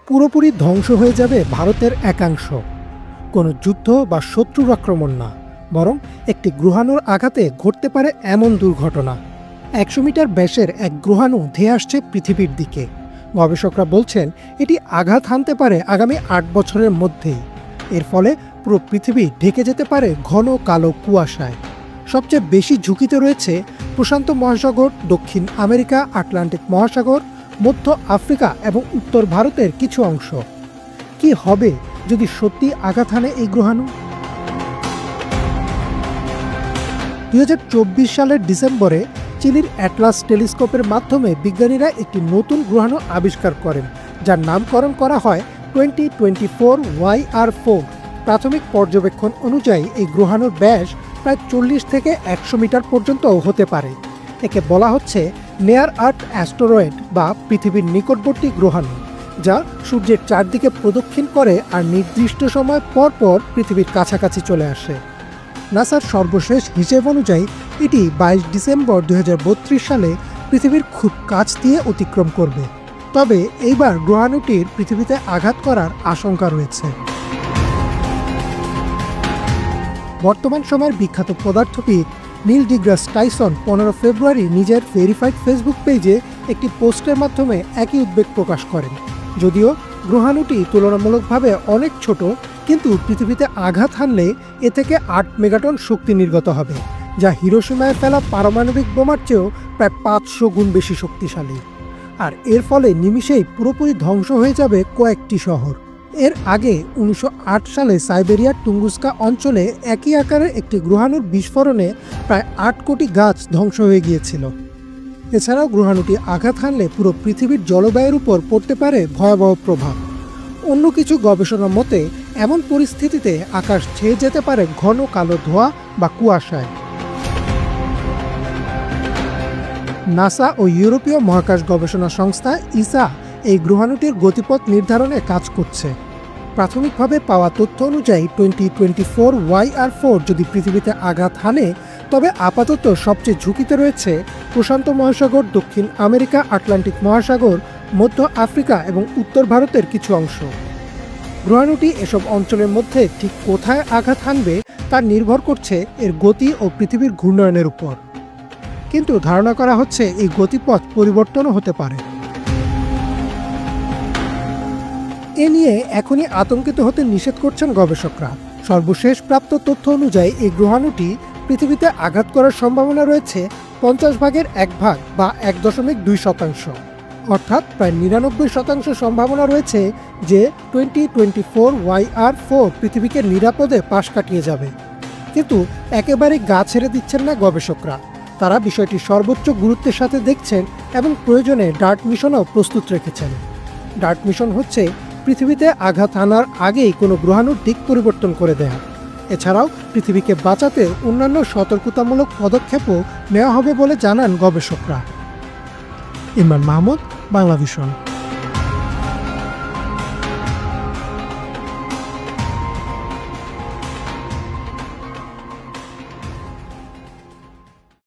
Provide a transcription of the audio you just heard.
পুরোপুরি ধ্বংস হয়ে যাবে ভারতের একাংশ। কোনো যুদ্ধ বা শত্রুর আক্রমণ না, বরং একটি গ্রহাণুর আঘাতে ঘটতে পারে এমন দুর্ঘটনা। 100 মিটার ব্যাসের এক গ্রহাণু ধেয়ে আসছে পৃথিবীর দিকে। গবেষকরা বলছেন এটি আঘাত হানতে পারে আগামী 8 বছরের মধ্যেই। এর ফলে পুরো পৃথিবী ঢেকে যেতে পারে ঘন কালো কুয়াশায়। সবচেয়ে বেশি ঝুঁকিতে রয়েছে প্রশান্ত মহাসাগর, দক্ষিণ আমেরিকা, আটলান্টিক মহাসাগর, মধ্য আফ্রিকা এবং উত্তর ভারতের কিছু অংশ। কি হবে যদি সত্যি আঘাত হানে এই গ্রহাণু? 2024 সালের ডিসেম্বরে চিলির অ্যাটলাস টেলিস্কোপের মাধ্যমে বিজ্ঞানীরা একটি নতুন গ্রহাণু আবিষ্কার করেন, যার নামকরণ করা হয় 2024 YR4। প্রাথমিক পর্যবেক্ষণ অনুযায়ী এই গ্রহাণুর ব্যাস প্রায় 40 থেকে 100 মিটার পর্যন্ত হতে পারে। একে বলা হচ্ছে নিয়ার আর্থ অ্যাস্টেরয়েড বা পৃথিবীর নিকটবর্তী গ্রহাণু, যা সূর্যের চারদিকে প্রদক্ষিণ করে আর নির্দিষ্ট সময় পর পর পৃথিবীর কাছাকাছি চলে আসে। নাসার সর্বশেষ হিসেব অনুযায়ী এটি 22 ডিসেম্বর 2032 সালে পৃথিবীর খুব কাছ দিয়ে অতিক্রম করবে। তবে এইবার গ্রহাণুটির পৃথিবীতে আঘাত করার আশঙ্কা রয়েছে। বর্তমান সময়ের বিখ্যাত পদার্থবিদ নীল ডিগ্রাস টাইসন 15 ফেব্রুয়ারি নিজের ভেরিফাইড ফেসবুক পেজে একটি পোস্টের মাধ্যমে একই উদ্বেগ প্রকাশ করেন। যদিও গ্রহাণুটি তুলনামূলকভাবে অনেক ছোট, কিন্তু পৃথিবীতে আঘাত হানলে এ থেকে 8 মেগাটন শক্তি নির্গত হবে, যা হিরোশিমায় ফেলা পারমাণবিক বোমার চেয়েও প্রায় 500 গুণ বেশি শক্তিশালী। আর এর ফলে নিমিষেই পুরোপুরি ধ্বংস হয়ে যাবে কয়েকটি শহর। এর আগে 1908 সালে সাইবেরিয়ার টুঙ্গুস্কা অঞ্চলে একই আকারের একটি গ্রহাণুর বিস্ফোরণে প্রায় 8 কোটি গাছ ধ্বংস হয়ে গিয়েছিল। এছাড়াও গ্রহাণুটি আঘাত হানলে পুরো পৃথিবীর জলবায়ুর উপর পড়তে পারে ভয়াবহ প্রভাব। অন্য কিছু গবেষণা মতে এমন পরিস্থিতিতে আকাশ ছেয়ে যেতে পারে ঘন কালো ধোঁয়া বা কুয়াশায়। নাসা ও ইউরোপীয় মহাকাশ গবেষণা সংস্থা ইসা এই গ্রহাণুটির গতিপথ নির্ধারণে কাজ করছে। প্রাথমিকভাবে পাওয়া তথ্য অনুযায়ী 2024 YR4 যদি পৃথিবীতে আঘাত হানে, তবে আপাতত সবচেয়ে ঝুঁকিতে রয়েছে প্রশান্ত মহাসাগর, দক্ষিণ আমেরিকা, আটলান্টিক মহাসাগর, মধ্য আফ্রিকা এবং উত্তর ভারতের কিছু অংশ। গ্রহাণুটি এসব অঞ্চলের মধ্যে ঠিক কোথায় আঘাত হানবে তা নির্ভর করছে এর গতি ও পৃথিবীর ঘূর্ণয়নের উপর। কিন্তু ধারণা করা হচ্ছে এই গতিপথ পরিবর্তনও হতে পারে। এ নিয়ে এখনই আতঙ্কিত হতে নিষেধ করছেন গবেষকরা। সর্বশেষ প্রাপ্ত তথ্য অনুযায়ী এই গ্রহাণুটি পৃথিবীতে আঘাত করার সম্ভাবনা রয়েছে 50 ভাগের 1 ভাগ বা 1.2%। অর্থাৎ প্রায় 99% সম্ভাবনা রয়েছে যে 2024 YR4 পৃথিবীকে নিরাপদে পাশ কাটিয়ে যাবে। কিন্তু একেবারেই গা ছেড়ে দিচ্ছেন না গবেষকরা। তারা বিষয়টি সর্বোচ্চ গুরুত্বের সাথে দেখছেন এবং প্রয়োজনে ডার্ট মিশনও প্রস্তুত রেখেছেন। ডার্ট মিশন হচ্ছে পৃথিবীতে আঘাত হানার আগেই কোনো গ্রহাণুর দিক পরিবর্তন করে দেয়া। এছাড়াও পৃথিবীকে বাঁচাতে অন্যান্য সতর্কতামূলক পদক্ষেপও নেওয়া হবে বলে জানান গবেষকরা। ইমরান মাহমুদ, বাংলা ভিশন।